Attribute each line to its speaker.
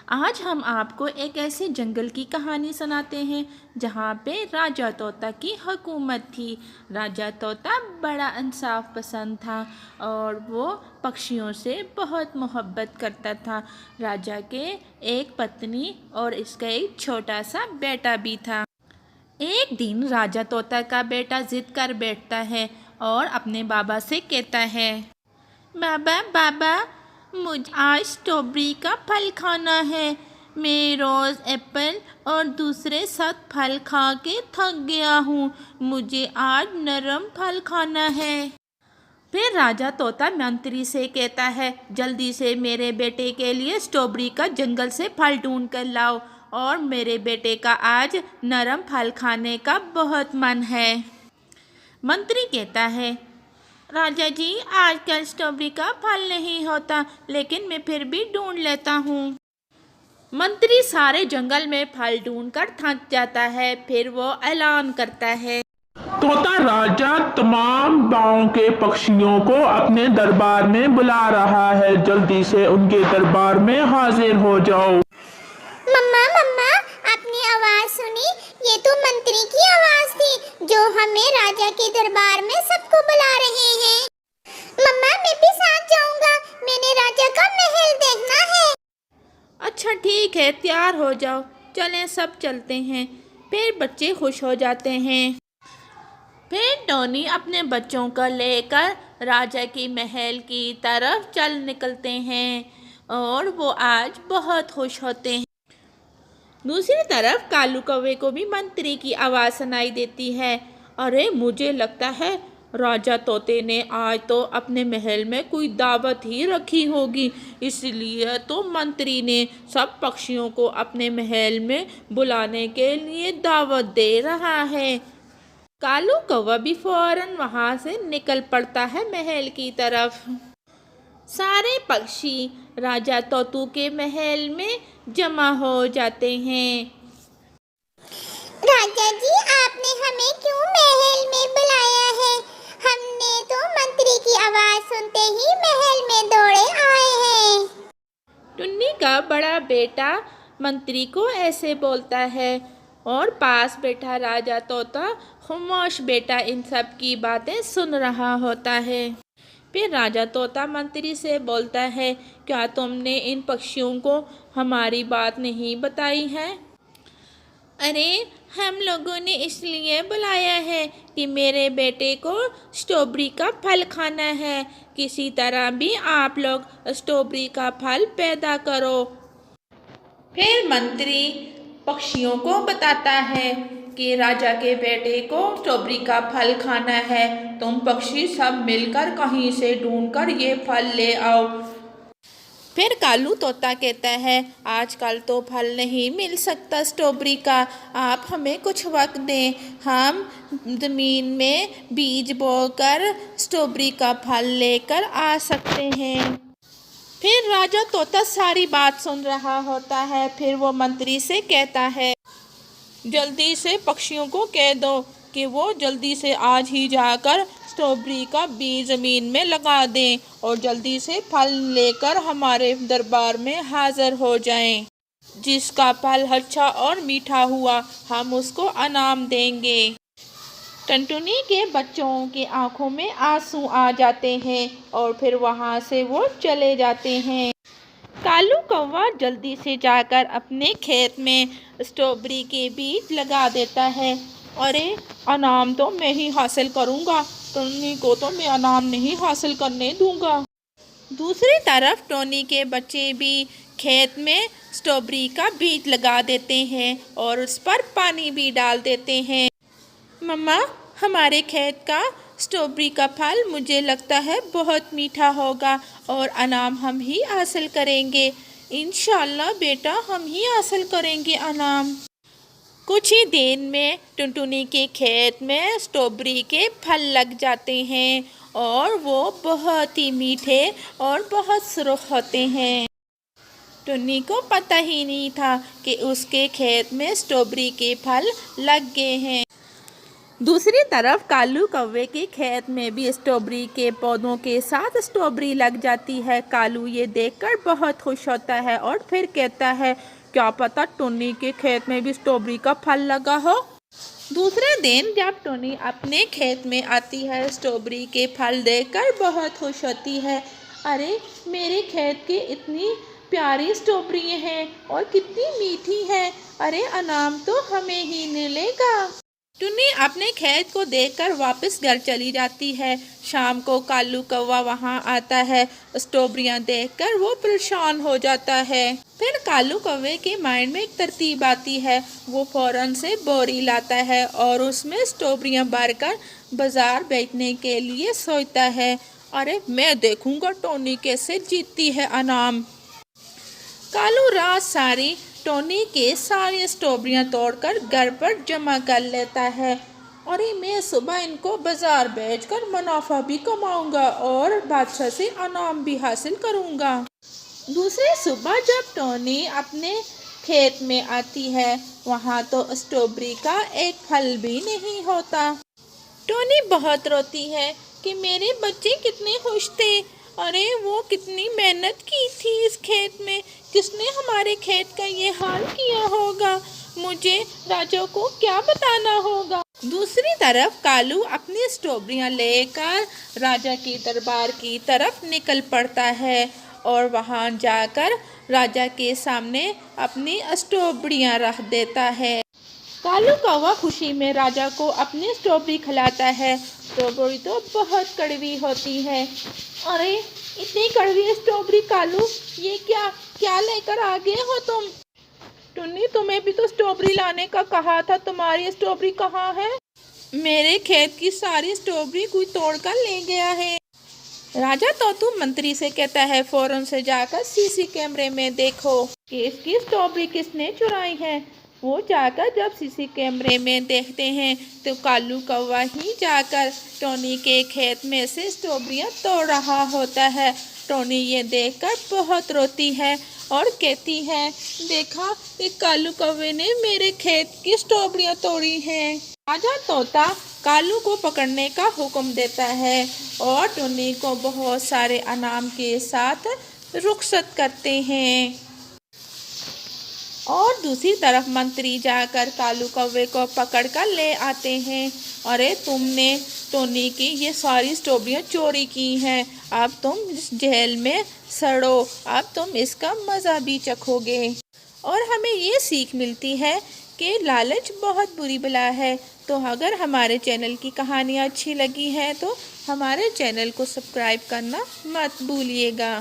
Speaker 1: आज हम आपको एक ऐसे जंगल की कहानी सुनाते हैं जहाँ पे राजा तोता की हुकूमत थी। राजा तोता बड़ा इंसाफ पसंद था और वो पक्षियों से बहुत मोहब्बत करता था। राजा के एक पत्नी और इसका एक छोटा सा बेटा भी था। एक दिन राजा तोता का बेटा जिद कर बैठता है और अपने बाबा से कहता है, बाबा बाबा, मुझे आज स्ट्रॉबेरी का फल खाना है। मैं रोज़ एप्पल और दूसरे सब फल खा के थक गया हूँ। मुझे आज नरम फल खाना है। फिर राजा तोता मंत्री से कहता है, जल्दी से मेरे बेटे के लिए स्ट्रॉबेरी का जंगल से फल ढूंढ कर लाओ और मेरे बेटे का आज नरम फल खाने का बहुत मन है। मंत्री कहता है, राजा जी, आजकल स्ट्रॉबेरी का फल नहीं होता, लेकिन मैं फिर भी ढूंढ लेता हूँ। मंत्री सारे जंगल में फल ढूंढकर थक जाता है। फिर वो ऐलान करता है,
Speaker 2: तोता राजा तमाम गांव के पक्षियों को अपने दरबार में बुला रहा है। जल्दी से उनके दरबार में हाजिर हो जाओ।
Speaker 3: मम्मा मम्मा, आपने आवाज सुनी? ये तो मंत्री की आवाज थी जो हमें राजा के दरबार में सबको बुला रहे हैं। मम्मा, मैं भी साथ जाऊंगा, मैंने राजा का महल देखना है।
Speaker 1: अच्छा ठीक है, तैयार हो जाओ, चलें सब चलते हैं। फिर बच्चे खुश हो जाते हैं। फिर टोनी अपने बच्चों को लेकर राजा की महल की तरफ चल निकलते हैं और वो आज बहुत खुश होते हैं। दूसरी तरफ कालू कौवे को भी मंत्री की आवाज़ सुनाई देती है। अरे, मुझे लगता है राजा तोते ने आज तो अपने महल में कोई दावत ही रखी होगी, इसलिए तो मंत्री ने सब पक्षियों को अपने महल में बुलाने के लिए दावत दे रहा है। कालू कौवा भी फौरन वहाँ से निकल पड़ता है महल की तरफ। सारे पक्षी राजा तोतू के महल में जमा हो जाते हैं।
Speaker 3: राजा जी, आपने हमें क्यों महल में बुलाया है? हमने तो मंत्री की आवाज सुनते ही महल में दौड़े आए हैं।
Speaker 1: टुन्नी का बड़ा बेटा मंत्री को ऐसे बोलता है और पास बैठा राजा तोता खामोश बेटा इन सब की बातें सुन रहा होता है। फिर राजा तोता मंत्री से बोलता है, क्या तुमने इन पक्षियों को हमारी बात नहीं बताई है? अरे, हम लोगों ने इसलिए बुलाया है कि मेरे बेटे को स्ट्रॉबेरी का फल खाना है। किसी तरह भी आप लोग स्ट्रॉबेरी का फल पैदा करो। फिर मंत्री पक्षियों को बताता है कि राजा के बेटे को स्ट्रॉबेरी का फल खाना है। तुम पक्षी सब मिलकर कहीं से ढूंढकर ये फल ले आओ। फिर कालू तोता कहता है, आजकल तो फल नहीं मिल सकता स्ट्रॉबेरी का, आप हमें कुछ वक्त दें, हम ज़मीन में बीज बोकर स्ट्रॉबेरी का फल लेकर आ सकते हैं। फिर राजा तोता सारी बात सुन रहा होता है। फिर वो मंत्री से कहता है, जल्दी से पक्षियों को कह दो कि वो जल्दी से आज ही जाकर स्ट्रॉबेरी का बीज ज़मीन में लगा दें और जल्दी से फल लेकर हमारे दरबार में हाज़िर हो जाएं। जिसका फल अच्छा और मीठा हुआ, हम उसको इनाम देंगे। टुनटुनी के बच्चों की आंखों में आंसू आ जाते हैं और फिर वहाँ से वो चले जाते हैं। कालू कौवा जल्दी से जाकर अपने खेत में स्ट्रॉबेरी के बीज लगा देता है। अरे, इनाम तो मैं ही हासिल करूँगा, टोनी को तो मैं इनाम नहीं हासिल करने दूँगा। दूसरी तरफ टोनी के बच्चे भी खेत में स्ट्रॉबेरी का बीज लगा देते हैं और उस पर पानी भी डाल देते हैं। मम्मा, हमारे खेत का स्ट्रॉबेरी का फल मुझे लगता है बहुत मीठा होगा और इनाम हम ही हासिल करेंगे। इंशाल्लाह बेटा, हम ही हासिल करेंगे इनाम। कुछ ही दिन में टुनटुनी के खेत में स्ट्रॉबेरी के फल लग जाते हैं और वो बहुत ही मीठे और बहुत सुर्ख होते हैं। टुन्नी को पता ही नहीं था कि उसके खेत में स्ट्रॉबेरी के फल लग गए हैं। दूसरी तरफ कालू कौवे के खेत में भी स्ट्रॉबेरी के पौधों के साथ स्ट्रॉबेरी लग जाती है। कालू ये देखकर बहुत खुश होता है और फिर कहता है, क्या पता टुन्नी के खेत में भी स्ट्रॉबेरी का फल लगा हो। दूसरे दिन जब टुन्नी अपने खेत में आती है, स्ट्रॉबेरी के फल देखकर बहुत खुश होती है। अरे मेरे खेत की इतनी प्यारी स्ट्रॉबेरी हैं और कितनी मीठी है, अरे इनाम तो हमें ही मिलेगा। टुन्नी अपने खेत को देखकर वापस घर चली जाती है। शाम को कालू कौवा वहां आता है। स्ट्रॉबेरियां देखकर वो परेशान हो जाता है। फिर कालू कौवे के माइंड में एक तरतीब आती है। वो फौरन से बोरी लाता है और उसमें स्ट्रॉबेरियां भरकर बाजार बेचने के लिए सोचता है। अरे मैं देखूंगा टुन्नी कैसे जीतती है इनाम। कालू रात सारी टोनी के सारी स्ट्रॉबेरियां तोड़कर घर पर जमा कर लेता है। अरे मैं सुबह इनको बाजार बेचकर मुनाफा भी कमाऊंगा और बादशाह से इनाम भी हासिल करूंगा। दूसरी सुबह जब टोनी अपने खेत में आती है, वहां तो स्ट्रॉबेरी का एक फल भी नहीं होता। टोनी बहुत रोती है कि मेरे बच्चे कितने खुश थे। अरे वो कितनी मेहनत की थी इस खेत में, किसने हमारे खेत का ये हाल किया होगा, मुझे राजा को क्या बताना होगा। दूसरी तरफ कालू अपनी स्ट्रॉबेरियां लेकर राजा के दरबार की तरफ निकल पड़ता है और वहां जाकर राजा के सामने अपनी स्ट्रॉबेरियां रख देता है। कालू कौवा खुशी में राजा को अपनी स्ट्रॉबेरी खिलाता है। स्ट्रॉबेरी तो बहुत कड़वी होती है। अरे इतनी कड़वी स्ट्रॉबेरी कालू, ये क्या लेकर आ गए हो तुम? टुन्नी तुम्हें भी तो स्ट्रॉबेरी लाने का कहा था, तुम्हारी स्ट्रॉबेरी कहाँ है? मेरे खेत की सारी स्ट्रॉबेरी कोई तोड़ कर ले गया है। राजा तोतू मंत्री से कहता है, फौरन से जाकर सीसी कैमरे में देखो कि इसकी स्ट्रॉबेरी किसने चुराई है। वो जाकर जब सीसी कैमरे में देखते हैं तो कालू कौवा ही जाकर टोनी के खेत में से स्ट्रॉबेरियां तोड़ रहा होता है। टोनी ये देखकर बहुत रोती है और कहती है, देखा एक कालू कौवे ने मेरे खेत की स्ट्रॉबेरियां तोड़ी हैं। राजा तोता कालू को पकड़ने का हुक्म देता है और टोनी को बहुत सारे इनाम के साथ रुखसत करते हैं। और दूसरी तरफ मंत्री जाकर कालू कौवे को पकड़ कर ले आते हैं। अरे तुमने टोनी की ये सारी स्ट्रॉबेरियां चोरी की हैं, अब तुम इस जेल में सड़ो, अब तुम इसका मज़ा भी चखोगे। और हमें ये सीख मिलती है कि लालच बहुत बुरी बला है। तो अगर हमारे चैनल की कहानियाँ अच्छी लगी है तो हमारे चैनल को सब्सक्राइब करना मत भूलिएगा।